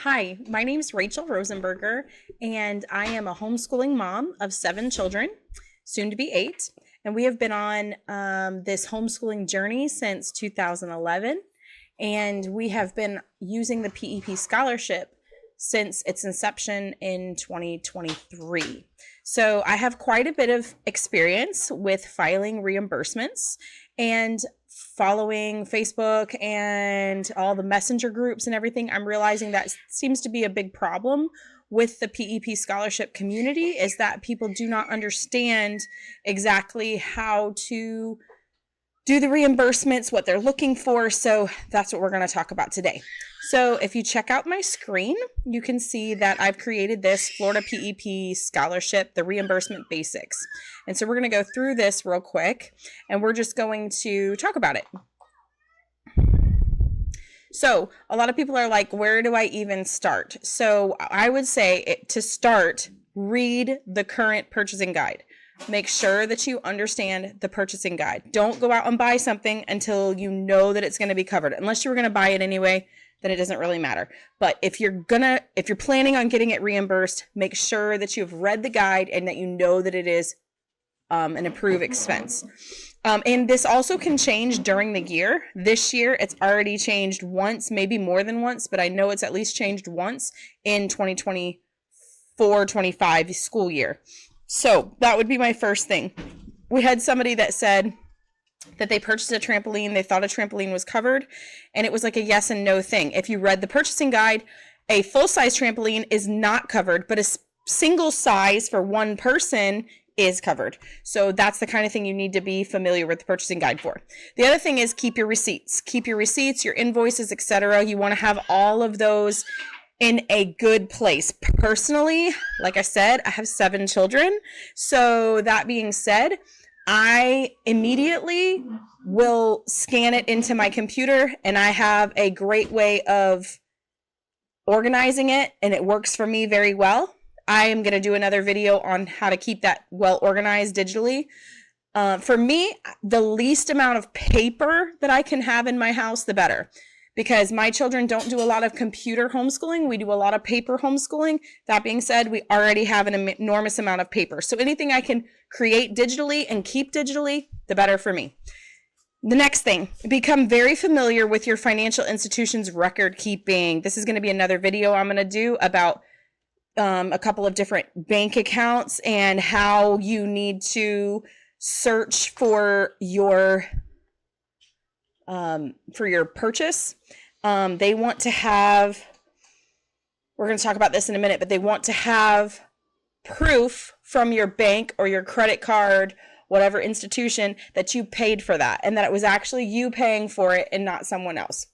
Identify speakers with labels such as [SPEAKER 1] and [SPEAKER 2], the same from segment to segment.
[SPEAKER 1] Hi, my name is Rachel Rosenberger, and I am a homeschooling mom of 7 children, soon to be 8. And we have been on this homeschooling journey since 2011. And we have been using the PEP scholarship since its inception in 2023. So I have quite a bit of experience with filing reimbursements and following Facebook and all the messenger groups and everything. I'm realizing that seems to be a big problem with the PEP scholarship community, is that people do not understand exactly how to do the reimbursements, what they're looking for. So that's what we're going to talk about today. So if you check out my screen, you can see that I've created this Florida PEP scholarship, the reimbursement basics. And so we're going to go through this real quick, and we're just going to talk about it. So a lot of people are like, where do I even start? So I would say to start, read the current purchasing guide. Make sure that you understand the purchasing guide. Don't go out and buy something until you know that it's going to be covered. Unless you were going to buy it anyway, then it doesn't really matter. But if you're planning on getting it reimbursed, make sure that you've read the guide and that you know that it is an approved expense. And this also can change during the year. This year, it's already changed once, maybe more than once, but I know it's at least changed once in 2024-25 school year. So that would be my first thing. We had somebody that said that they purchased a trampoline. They thought a trampoline was covered, and it was like a yes and no thing. If you read the purchasing guide, a full-size trampoline is not covered, but a single size for one person is covered. So that's the kind of thing you need to be familiar with the purchasing guide for. The other thing is keep your receipts. Keep your receipts, your invoices, etc. You want to have all of those in a good place. Personally, like I said, I have 7 children. So that being said, I immediately will scan it into my computer, and I have a great way of organizing it, and it works for me very well. I am going to do another video on how to keep that well organized digitally. For me, the least amount of paper that I can have in my house, the better. Because my children don't do a lot of computer homeschooling. We do a lot of paper homeschooling. That being said, we already have an enormous amount of paper. So anything I can create digitally and keep digitally, the better for me. The next thing, become very familiar with your financial institution's record keeping. This is going to be another video I'm going to do about a couple of different bank accounts and how you need to search for your purchase. They want to have, we're going to talk about this in a minute, but they want to have proof from your bank or your credit card, whatever institution, that you paid for that and that it was actually you paying for it and not someone else.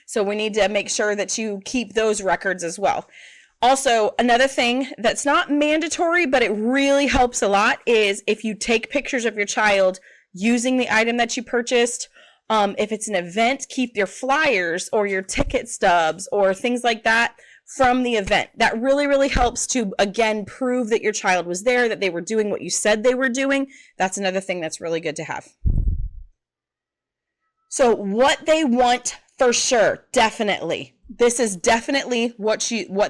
[SPEAKER 1] So we need to make sure that you keep those records as well. Also, another thing that's not mandatory, but it really helps a lot, is if you take pictures of your child using the item that you purchased. If it's an event, keep your flyers or your ticket stubs or things like that from the event. That really, really helps to, again, prove that your child was there, that they were doing what you said they were doing. That's another thing that's really good to have. So what they want for sure, definitely. This is definitely what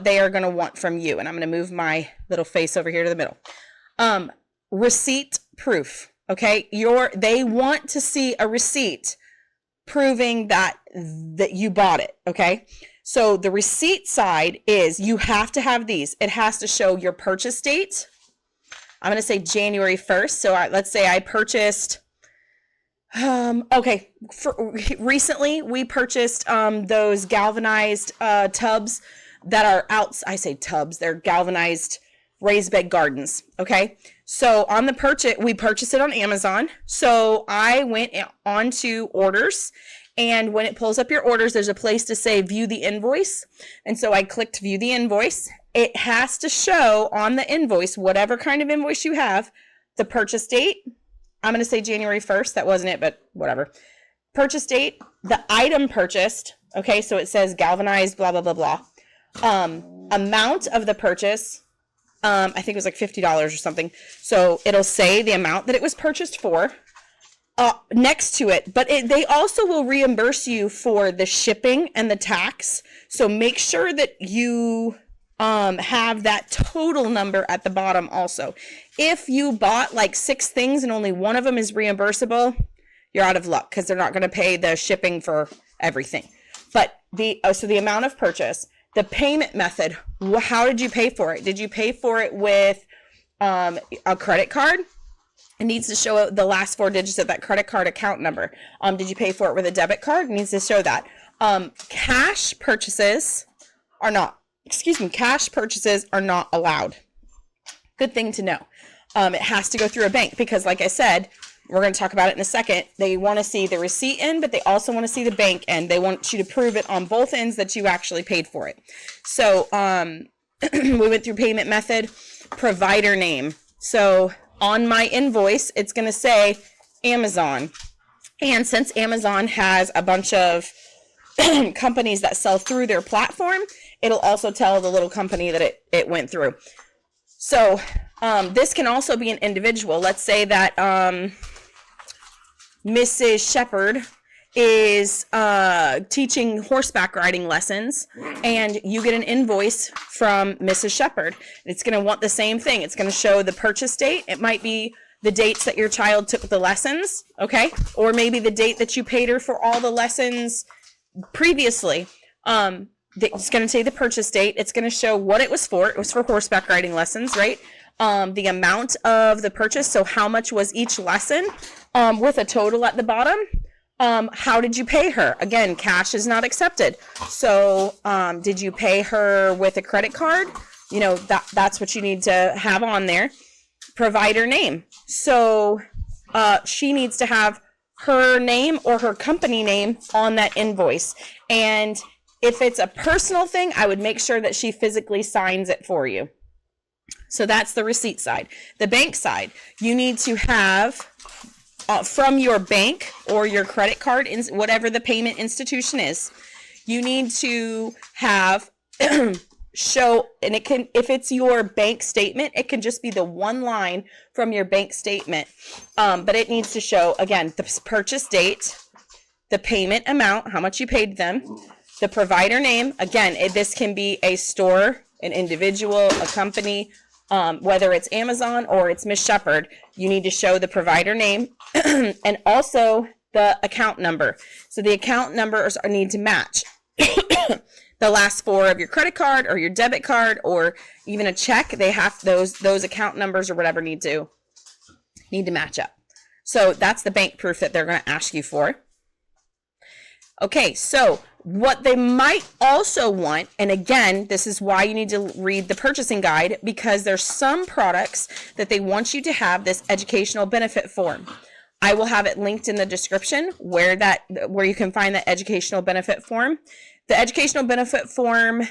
[SPEAKER 1] they are going to want from you. And I'm going to move my little face over here to the middle. Receipt proof. Okay, they want to see a receipt proving that you bought it. Okay, so the receipt side is you have to have these. It has to show your purchase date. I'm going to say January 1st. So let's say I purchased. Recently we purchased those galvanized tubs that are out. I say tubs. They're galvanized raised bed gardens. Okay. So on the purchase, we purchased it on Amazon. So I went onto orders, and when it pulls up your orders, there's a place to say view the invoice. And so I clicked view the invoice. It has to show on the invoice, whatever kind of invoice you have, the purchase date. I'm going to say January 1st. That wasn't it, but whatever. Purchase date, the item purchased. Okay. So it says galvanized, blah, blah, blah, blah. Amount of the purchase. I think it was like $50 or something. So it'll say the amount that it was purchased for. next to it, but they also will reimburse you for the shipping and the tax. So make sure that you have that total number at the bottom also. If you bought like 6 things and only one of them is reimbursable, you're out of luck because they're not going to pay the shipping for everything. But so the amount of purchase, the payment method, how did you pay for it? Did you pay for it with a credit card? It needs to show the last 4 digits of that credit card account number. Did you pay for it with a debit card? It needs to show that. Cash purchases are not allowed. Good thing to know. It has to go through a bank because, like I said, we're going to talk about it in a second. They want to see the receipt end, but they also want to see the bank end. They want you to prove it on both ends that you actually paid for it. So we went through payment method, provider name. So on my invoice, it's going to say Amazon. And since Amazon has a bunch of companies that sell through their platform, it'll also tell the little company that it went through. So this can also be an individual. Let's say that Mrs. Shepherd is teaching horseback riding lessons, and you get an invoice from Mrs. Shepherd. It's going to want the same thing. It's going to show the purchase date. It might be the dates that your child took the lessons, okay? Or maybe the date that you paid her for all the lessons previously. It's going to say the purchase date. It's going to show what it was for. It was for horseback riding lessons, right? The amount of the purchase, so how much was each lesson, with a total at the bottom. How did you pay her? Again, cash is not accepted. So did you pay her with a credit card? You know, that's what you need to have on there. Provider name. So she needs to have her name or her company name on that invoice. And if it's a personal thing, I would make sure that she physically signs it for you. So that's the receipt side. The bank side, you need to have from your bank or your credit card, whatever the payment institution is, you need to have show, and it can, if it's your bank statement, it can just be the one line from your bank statement, but it needs to show, again, the purchase date, the payment amount, how much you paid them, the provider name. Again, this can be a store, an individual, a company, whether it's Amazon or it's Miss Shepherd. You need to show the provider name and also the account number. So the account numbers need to match the last 4 of your credit card or your debit card or even a check. They have those account numbers or whatever need to match up. So that's the bank proof that they're going to ask you for. Okay, so what they might also want, and again, this is why you need to read the purchasing guide, because there's some products that they want you to have this educational benefit form. I will have it linked in the description where you can find that educational benefit form. The educational benefit form,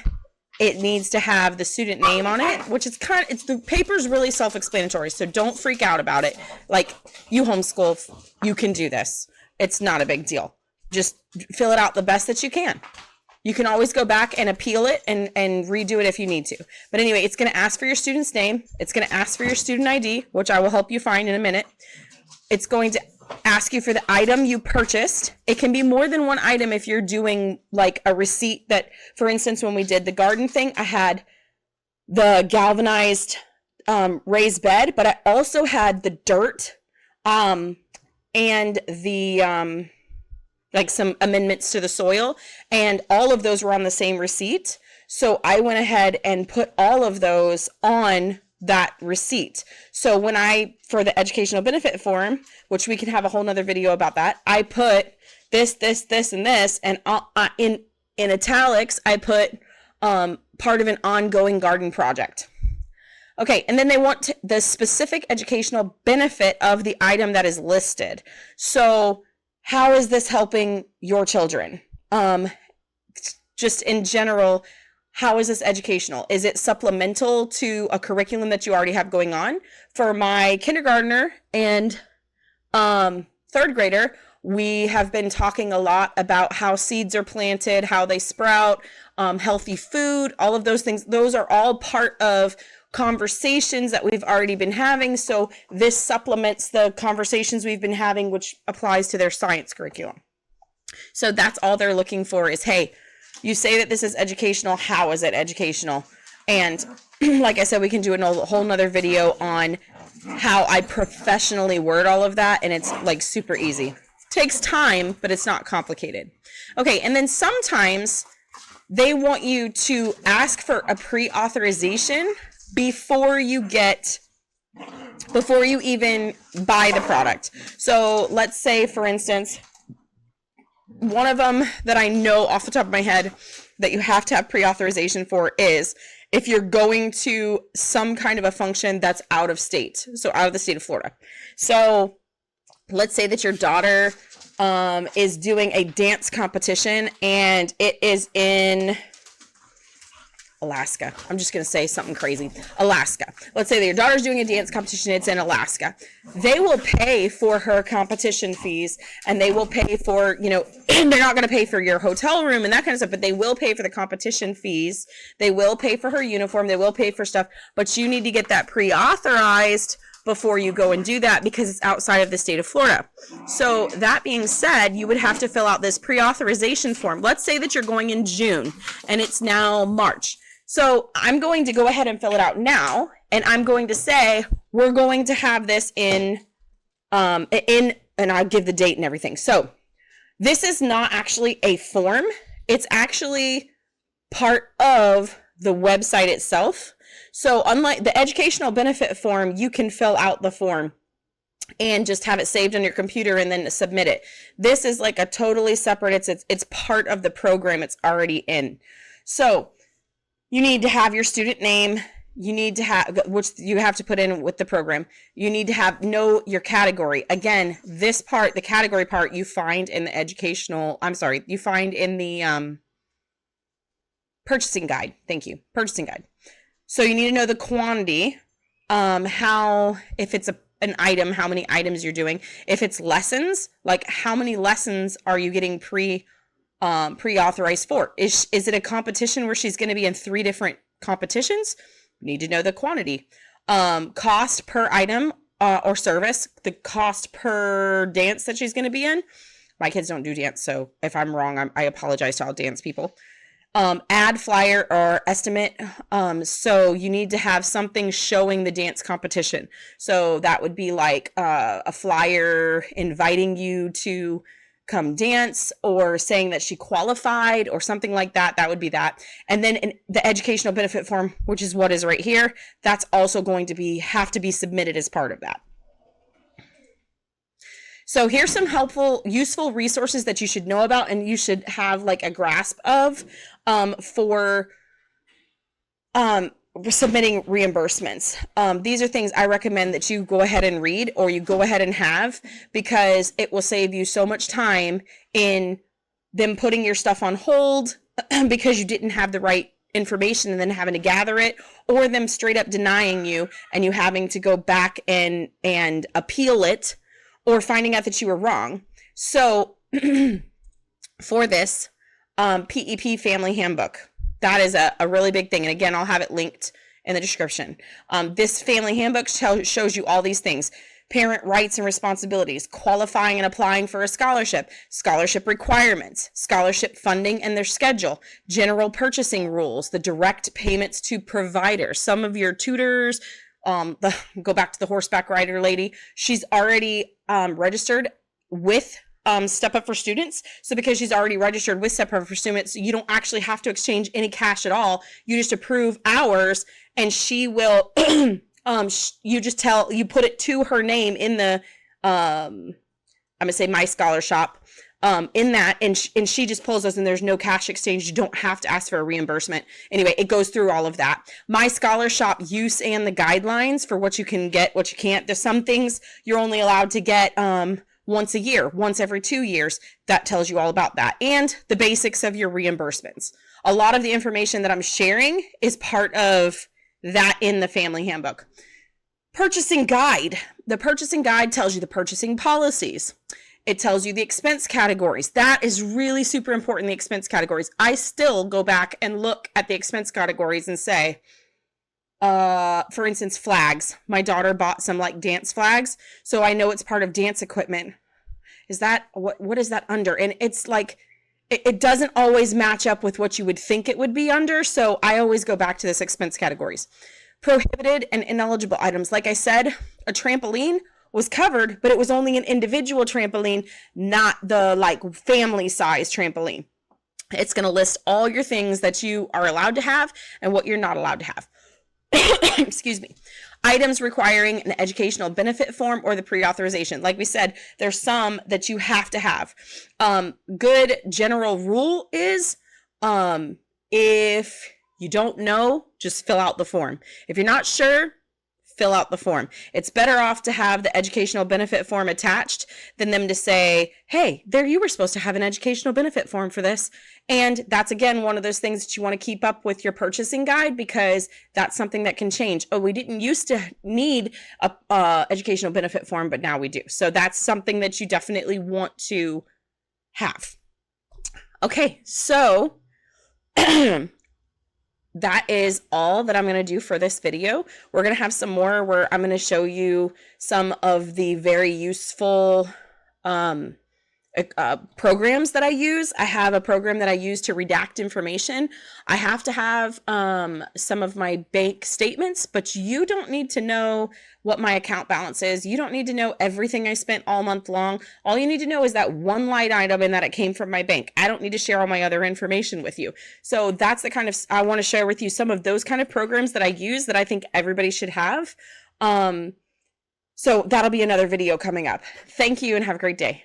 [SPEAKER 1] it needs to have the student name on it, which is the paper's really self-explanatory, so don't freak out about it. Like, you homeschool, you can do this. It's not a big deal. Just fill it out the best that you can. You can always go back and appeal it and redo it if you need to. But anyway, it's going to ask for your student's name. It's going to ask for your student ID, which I will help you find in a minute. It's going to ask you for the item you purchased. It can be more than one item if you're doing like a receipt that, for instance, when we did the garden thing, I had the galvanized raised bed, but I also had the dirt and the like some amendments to the soil, and all of those were on the same receipt. So I went ahead and put all of those on that receipt. So when for the educational benefit form, which we can have a whole nother video about that, I put this, and this, and in italics, I put part of an ongoing garden project. Okay, and then they want the specific educational benefit of the item that is listed. So how is this helping your children? Just in general, how is this educational? Is it supplemental to a curriculum that you already have going on? For my kindergartner and 3rd grader, We have been talking a lot about how seeds are planted, how they sprout, healthy food, all of those things. Those are all part of conversations that we've already been having. So this supplements the conversations we've been having, which applies to their science curriculum. So that's all they're looking for is, hey, you say that this is educational. How is it educational? And like I said, we can do a whole nother video on how I professionally word all of that. And it's like super easy. Takes time, but it's not complicated. Okay. And then sometimes they want you to ask for a pre-authorization before you even buy the product. So let's say, for instance, one of them that I know off the top of my head that you have to have pre-authorization for is if you're going to some kind of a function that's out of state, so out of the state of Florida. So let's say that your daughter is doing a dance competition and it is in Alaska. I'm just going to say something crazy. Alaska. Let's say that your daughter's doing a dance competition. It's in Alaska. They will pay for her competition fees, and they will pay for, you know, they're not going to pay for your hotel room and that kind of stuff, but they will pay for the competition fees. They will pay for her uniform. They will pay for stuff, but you need to get that pre-authorized before you go and do that because it's outside of the state of Florida. So that being said, you would have to fill out this pre-authorization form. Let's say that you're going in June and it's now March. So I'm going to go ahead and fill it out now, and I'm going to say, we're going to have this and I'll give the date and everything. So this is not actually a form. It's actually part of the website itself. So unlike the educational benefit form, you can fill out the form and just have it saved on your computer and then submit it. This is like a totally separate, it's part of the program. It's already in. So you need to have your student name. You need to have, which you have to put in with the program. You need to know your category. Again, this part, the category part, you find in the you find in the purchasing guide. Thank you. Purchasing guide. So you need to know the quantity, if it's an item, how many items you're doing. If it's lessons, like how many lessons are you getting pre-authorized for? Is it a competition where she's going to be in 3 different competitions? You need to know the quantity. Cost per item or service, the cost per dance that she's going to be in. My kids don't do dance, so if I'm wrong, I apologize to all dance people. Ad flyer or estimate. So you need to have something showing the dance competition. So that would be like a flyer inviting you to come dance or saying that she qualified or something like that. That would be that. And then in the educational benefit form, which is what is right here, that's also going to have to be submitted as part of that. So here's some helpful, useful resources that you should know about and you should have like a grasp of for submitting reimbursements. These are things I recommend that you go ahead and read or you go ahead and have, because it will save you so much time in them putting your stuff on hold because you didn't have the right information and then having to gather it, or them straight up denying you and you having to go back and appeal it, or finding out that you were wrong. So for this PEP Family Handbook, that is a really big thing. And again, I'll have it linked in the description. This family handbook shows you all these things: parent rights and responsibilities, qualifying and applying for a scholarship, scholarship requirements, scholarship funding and their schedule, general purchasing rules, the direct payments to providers. Some of your tutors, go back to the horseback rider lady, she's already registered with Step Up for Students. So because she's already registered with Step Up for Students, you don't actually have to exchange any cash at all. You just approve hours and she will, you put it to her name in the, I'm gonna say My Scholar Shop, in that, and she just pulls those and there's no cash exchange. You don't have to ask for a reimbursement. Anyway, it goes through all of that. My Scholar Shop use and the guidelines for what you can get, what you can't. There's some things you're only allowed to get once a year, once every 2 years. That tells you all about that. And the basics of your reimbursements. A lot of the information that I'm sharing is part of that in the family handbook. Purchasing guide. The purchasing guide tells you the purchasing policies. It tells you the expense categories. That is really super important, the expense categories. I still go back and look at the expense categories and say, for instance, flags. My daughter bought some like dance flags, so I know it's part of dance equipment. Is that, what is that under? And it's like, it doesn't always match up with what you would think it would be under, so I always go back to this expense categories. Prohibited and ineligible items. Like I said, a trampoline was covered, but it was only an individual trampoline, not the like family size trampoline. It's going to list all your things that you are allowed to have and what you're not allowed to have. Excuse me. Items requiring an educational benefit form or the pre-authorization. Like we said, there's some that you have to have. Good general rule is, if you don't know, just fill out the form. If you're not sure, fill out the form. It's better off to have the educational benefit form attached than them to say, hey, there, you were supposed to have an educational benefit form for this. And that's, again, one of those things that you want to keep up with your purchasing guide, because that's something that can change. Oh, we didn't used to need a educational benefit form, but now we do. So that's something that you definitely want to have. Okay, so that is all that I'm going to do for this video. We're going to have some more where I'm going to show you some of the very useful programs that I use. I have a program that I use to redact information. I have to have some of my bank statements, but you don't need to know what my account balance is. You don't need to know everything I spent all month long. All you need to know is that one line item and that it came from my bank. I don't need to share all my other information with you. So that's the kind of, I want to share with you some of those kind of programs that I use that I think everybody should have. So that'll be another video coming up. Thank you and have a great day.